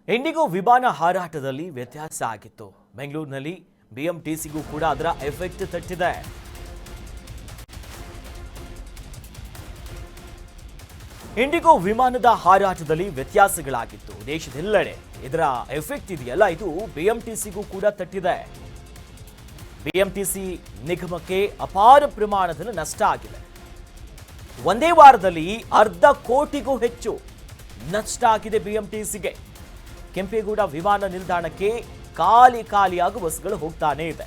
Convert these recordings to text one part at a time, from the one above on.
IndiGo ವಿಮಾನ ಹಾರಾಟದಲ್ಲಿ ವ್ಯತ್ಯಾಸ ಆಗಿತ್ತು. ಬೆಂಗಳೂರಿನಲ್ಲಿ ಬಿಎಂಟಿಸಿಗೂ ಕೂಡ ಅದರ ಎಫೆಕ್ಟ್ ತಟ್ಟಿದೆ. ಇಂಡಿಗೋ ವಿಮಾನದ ಹಾರಾಟದಲ್ಲಿ ವ್ಯತ್ಯಾಸಗಳಾಗಿತ್ತು. ದೇಶದೆಲ್ಲೆಡೆ ಇದರ ಎಫೆಕ್ಟ್ ಇದೆಯಲ್ಲ, ಇದು ಬಿಎಂಟಿಸಿಗೂ ಕೂಡ ತಟ್ಟಿದೆ. ಬಿಎಂಟಿಸಿ ನಿಗಮಕ್ಕೆ ಅಪಾರ ಪ್ರಮಾಣದಲ್ಲಿ ನಷ್ಟ ಆಗಿದೆ. ಒಂದೇ ವಾರದಲ್ಲಿ 1/2 ಕೋಟಿಗೂ ಹೆಚ್ಚು ನಷ್ಟ ಆಗಿದೆ ಬಿಎಂಟಿಸಿಗೆ. ಕೆಂಪೇಗೌಡ ವಿಮಾನ ನಿಲ್ದಾಣಕ್ಕೆ ಖಾಲಿಯಾಗಿ ಬಸ್ಗಳು ಹೋಗ್ತಾನೆ ಇದೆ.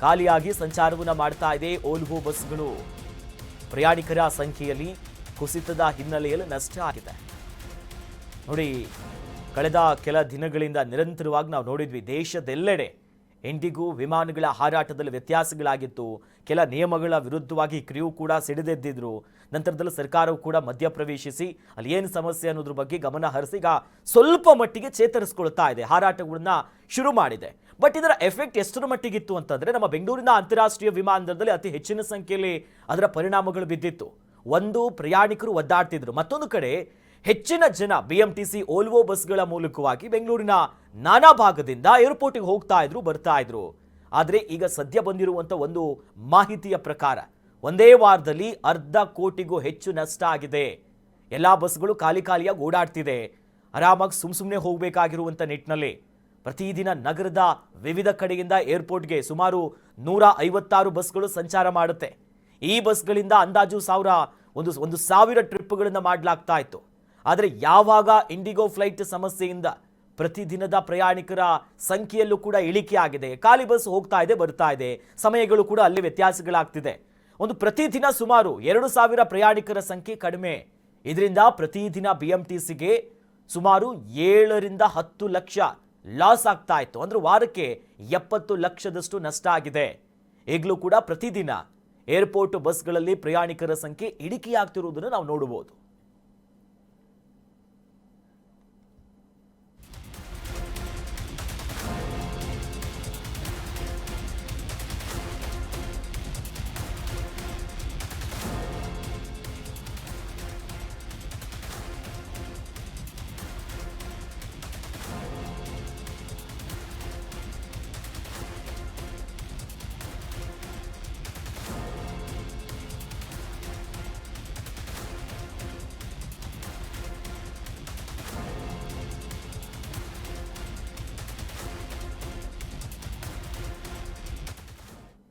ಖಾಲಿಯಾಗಿ ಸಂಚಾರವನ್ನು ಮಾಡ್ತಾ ಇದೆ ಓಲ್ವೋ ಬಸ್ಗಳು. ಪ್ರಯಾಣಿಕರ ಸಂಖ್ಯೆಯಲ್ಲಿ ಕುಸಿತದ ಹಿನ್ನೆಲೆಯಲ್ಲಿ ನಷ್ಟ ಆಗಿದೆ. ನೋಡಿ, ಕಳೆದ ಕೆಲ ದಿನಗಳಿಂದ ನಿರಂತರವಾಗಿ ನಾವು ನೋಡಿದ್ವಿ, ದೇಶದೆಲ್ಲೆಡೆ ಇಂಡಿಗೋ ವಿಮಾನಗಳ ಹಾರಾಟದಲ್ಲಿ ವ್ಯತ್ಯಾಸಗಳಾಗಿತ್ತು. ಕೆಲ ನಿಯಮಗಳ ವಿರುದ್ಧವಾಗಿ ಕ್ರಿಯೂ ಕೂಡ ಸಿಡಿದೆದ್ದಿದ್ರು. ನಂತರದಲ್ಲಿ ಸರ್ಕಾರವು ಕೂಡ ಮಧ್ಯಪ್ರವೇಶಿಸಿ ಅಲ್ಲಿ ಏನು ಸಮಸ್ಯೆ ಅನ್ನೋದ್ರ ಬಗ್ಗೆ ಗಮನ ಹರಿಸಿ ಈಗ ಸ್ವಲ್ಪ ಮಟ್ಟಿಗೆ ಚೇತರಿಸಿಕೊಳ್ತಾ ಇದೆ, ಹಾರಾಟಗಳನ್ನ ಶುರು ಮಾಡಿದೆ. ಬಟ್ ಇದರ ಎಫೆಕ್ಟ್ ಎಷ್ಟರ ಮಟ್ಟಿಗಿತ್ತು ಅಂತಂದ್ರೆ, ನಮ್ಮ ಬೆಂಗಳೂರಿನ ಅಂತಾರಾಷ್ಟ್ರೀಯ ವಿಮಾನದಲ್ಲಿ ಅತಿ ಹೆಚ್ಚಿನ ಸಂಖ್ಯೆಯಲ್ಲಿ ಅದರ ಪರಿಣಾಮಗಳು ಬಿದ್ದಿತ್ತು. ಒಂದು, ಪ್ರಯಾಣಿಕರು ಒದ್ದಾಡ್ತಿದ್ರು. ಮತ್ತೊಂದು ಕಡೆ ಹೆಚ್ಚಿನ ಜನ ಬಿಎಂಟಿಸಿ ಓಲ್ವೋ ಬಸ್ಗಳ ಮೂಲಕವಾಗಿ ಬೆಂಗಳೂರಿನ ನಾನಾ ಭಾಗದಿಂದ ಏರ್ಪೋರ್ಟ್ಗೆ ಹೋಗ್ತಾ ಇದ್ರು, ಬರ್ತಾ ಇದ್ರು. ಆದರೆ ಈಗ ಸದ್ಯ ಬಂದಿರುವಂಥ ಒಂದು ಮಾಹಿತಿಯ ಪ್ರಕಾರ ಒಂದೇ ವಾರದಲ್ಲಿ 1/2 ಕೋಟಿಗೂ ಹೆಚ್ಚು ನಷ್ಟ ಆಗಿದೆ. ಎಲ್ಲ ಬಸ್ಗಳು ಖಾಲಿಯಾಗಿ ಓಡಾಡ್ತಿದೆ. ಆರಾಮಾಗಿ ಸುಮ್ಮನೆ ಹೋಗಬೇಕಾಗಿರುವಂಥ ನಿಟ್ಟಿನಲ್ಲಿ ಪ್ರತಿದಿನ ನಗರದ ವಿವಿಧ ಕಡೆಯಿಂದ ಏರ್ಪೋರ್ಟ್ಗೆ ಸುಮಾರು 156 ಬಸ್ಗಳು ಸಂಚಾರ ಮಾಡುತ್ತೆ. ಈ ಬಸ್ಗಳಿಂದ ಅಂದಾಜು 1,000 ಟ್ರಿಪ್ಗಳನ್ನು ಮಾಡಲಾಗ್ತಾ ಇತ್ತು. ಆದರೆ ಯಾವಾಗ ಇಂಡಿಗೋ ಫ್ಲೈಟ್ ಸಮಸ್ಯೆಯಿಂದ ಪ್ರತಿದಿನದ ಪ್ರಯಾಣಿಕರ ಸಂಖ್ಯೆಯಲ್ಲೂ ಕೂಡ ಇಳಿಕೆ ಆಗಿದೆ, ಖಾಲಿ ಬಸ್ ಹೋಗ್ತಾ ಇದೆ, ಬರ್ತಾ ಇದೆ, ಸಮಯಗಳು ಕೂಡ ಅಲ್ಲಿ ವ್ಯತ್ಯಾಸಗಳಾಗ್ತಿದೆ. ಪ್ರತಿದಿನ ಸುಮಾರು 2,000 ಪ್ರಯಾಣಿಕರ ಸಂಖ್ಯೆ ಕಡಿಮೆ. ಇದರಿಂದ ಪ್ರತಿದಿನ ಬಿಎಂಟಿಸಿಗೆ ಸುಮಾರು 7 ರಿಂದ 10 ಲಕ್ಷ ಲಾಸ್ ಆಗ್ತಾ ಇತ್ತು. ಅಂದ್ರೆ ವಾರಕ್ಕೆ 70 ಲಕ್ಷದಷ್ಟು ನಷ್ಟ ಆಗಿದೆ. ಈಗಲೂ ಕೂಡ ಪ್ರತಿದಿನ ಏರ್ಪೋರ್ಟ್ ಬಸ್ಗಳಲ್ಲಿ ಪ್ರಯಾಣಿಕರ ಸಂಖ್ಯೆ ಇಳಿಕೆಯಾಗ್ತಿರುವುದನ್ನು ನಾವು ನೋಡಬಹುದು.